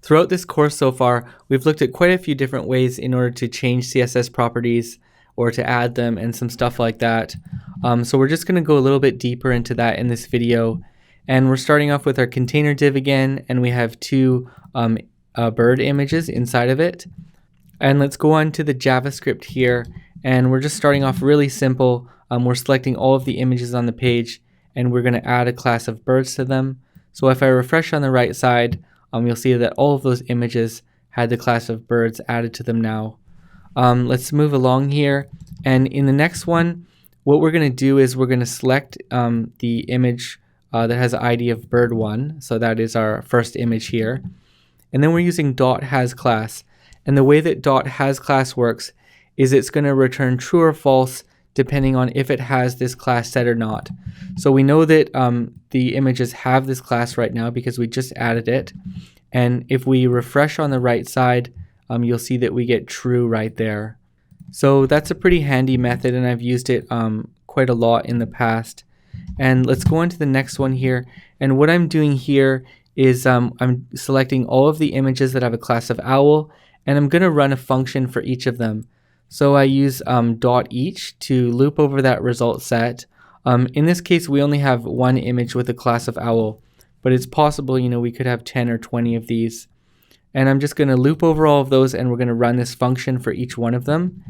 Throughout this course so far, we've looked at quite a few different ways in order to change CSS properties or to add them and some stuff like that. So we're just going to go a little bit deeper into that in this video. And we're starting off with our container div again, and we have two bird images inside of it. And let's go on to the JavaScript here, and we're just starting off really simple. We're selecting all of the images on the page, and we're going to add a class of birds to them. So if I refresh on the right side, you'll see that all of those images had the class of birds added to them now. Let's move along here, and in the next one, what we're going to do is we're going to select the image that has the ID of bird1, so that is our first image here, and then we're using .hasClass, and the way that .hasClass works is it's going to return true or false depending on if it has this class set or not. So we know that the images have this class right now because we just added it, and if we refresh on the right side, you'll see that we get true right there. So that's a pretty handy method, and I've used it quite a lot in the past. And let's go on to the next one here, and what I'm doing here is I'm selecting all of the images that have a class of owl, and I'm going to run a function for each of them. So I use .each to loop over that result set. In this case, we only have one image with a class of owl, but it's possible, we could have 10 or 20 of these. And I'm just going to loop over all of those, and we're going to run this function for each one of them.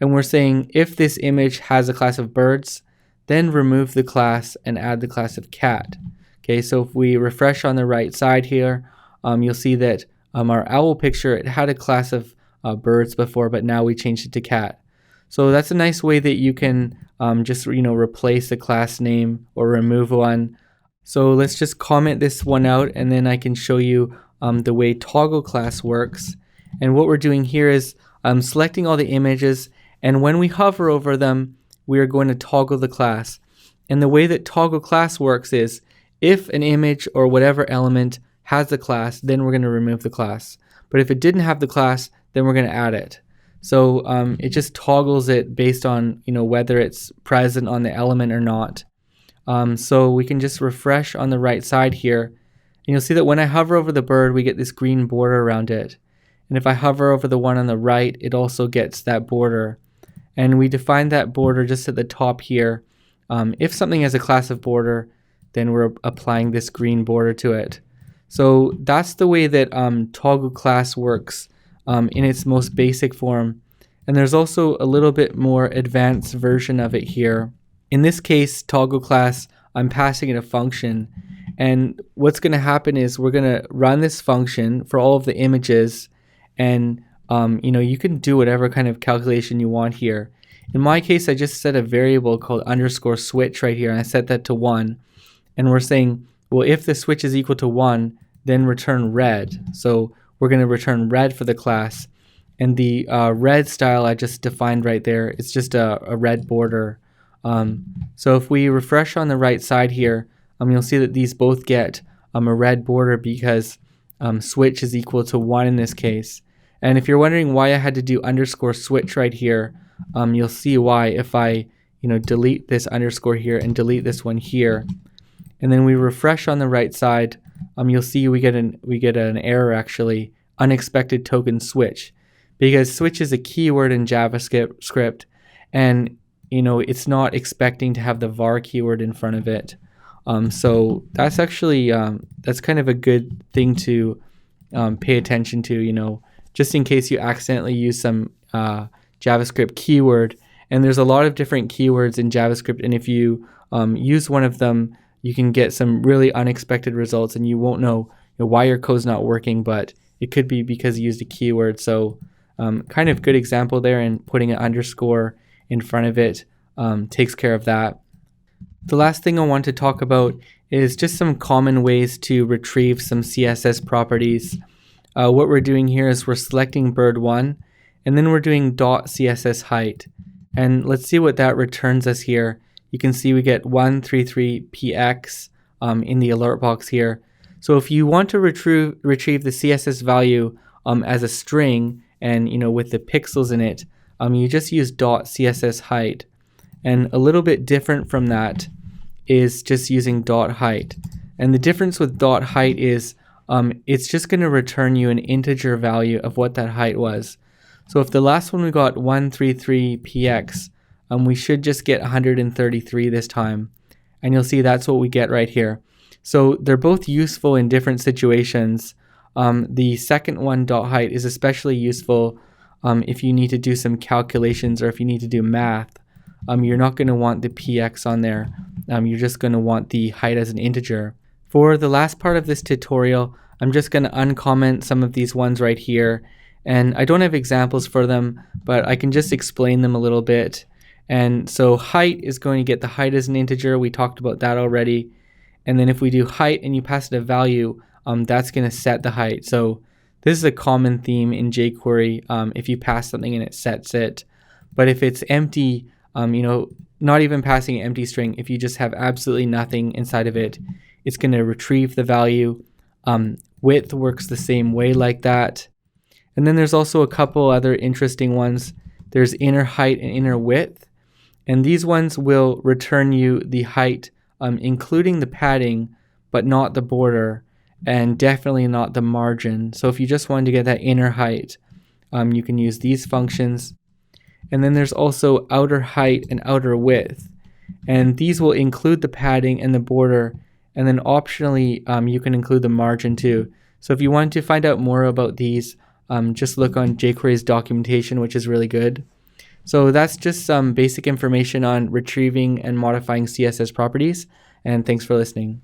And we're saying if this image has a class of birds, then remove the class and add the class of cat. Okay, so if we refresh on the right side here, you'll see that our owl picture, it had a class of birds before, but now we changed it to cat. So that's a nice way that you can just replace the class name or remove one. So let's just comment this one out, and then I can show you the way ToggleClass works. And what we're doing here is selecting all the images, and when we hover over them, we are going to toggle the class. And the way that ToggleClass works is if an image or whatever element has the class, then we're going to remove the class. But if it didn't have the class, then we're going to add it. So it just toggles it based on whether it's present on the element or not. So we can just refresh on the right side here, and you'll see that when I hover over the bird, we get this green border around it. And if I hover over the one on the right, it also gets that border. And we define that border just at the top here. If something has a class of border, then we're applying this green border to it. So that's the way that ToggleClass works in its most basic form. And there's also a little bit more advanced version of it here. In this case, ToggleClass, I'm passing it a function. And what's going to happen is we're going to run this function for all of the images, and you can do whatever kind of calculation you want here. In my case, I just set a variable called _switch right here, and I set that to 1. And we're saying, well, if the switch is equal to 1, then return red. So we're going to return red for the class. And the red style I just defined right there, it's just a red border. So if we refresh on the right side here, you'll see that these both get a red border because switch is equal to 1 in this case. And if you're wondering why I had to do _switch right here, you'll see why if I delete this underscore here and delete this one here, and then we refresh on the right side, you'll see we get an error actually, unexpected token switch, because switch is a keyword in JavaScript, and it's not expecting to have the var keyword in front of it. So that's actually that's kind of a good thing to pay attention to, just in case you accidentally use some JavaScript keyword. And there's a lot of different keywords in JavaScript, and if you use one of them, you can get some really unexpected results, and you won't know why your code's not working, but it could be because you used a keyword. So kind of good example there, and putting an underscore in front of it takes care of that. The last thing I want to talk about is just some common ways to retrieve some CSS properties. What we're doing here is we're selecting bird1, and then we're doing .css height. And let's see what that returns us here. You can see we get 133px in the alert box here. So if you want to retrieve the CSS value as a string and with the pixels in it, you just use .css height. And a little bit different from that is just using .height. And the difference with .height is it's just going to return you an integer value of what that height was. So if the last one we got 133px, we should just get 133 this time. And you'll see that's what we get right here. So they're both useful in different situations. The second one, .height, is especially useful if you need to do some calculations or if you need to do math. You're not going to want the px on there. You're just going to want the height as an integer. For the last part of this tutorial, I'm just going to uncomment some of these ones right here. And I don't have examples for them, but I can just explain them a little bit. And so height is going to get the height as an integer. We talked about that already. And then if we do height and you pass it a value, that's going to set the height. So this is a common theme in jQuery. If you pass something and it sets it. But if it's empty, not even passing an empty string, if you just have absolutely nothing inside of it, it's going to retrieve the value. Width works the same way like that. And then there's also a couple other interesting ones. There's inner height and inner width. And these ones will return you the height, including the padding, but not the border, and definitely not the margin. So if you just wanted to get that inner height, you can use these functions. And then there's also outer height and outer width. And these will include the padding and the border. And then optionally, you can include the margin too. So if you want to find out more about these, just look on jQuery's documentation, which is really good. So that's just some basic information on retrieving and modifying CSS properties. And thanks for listening.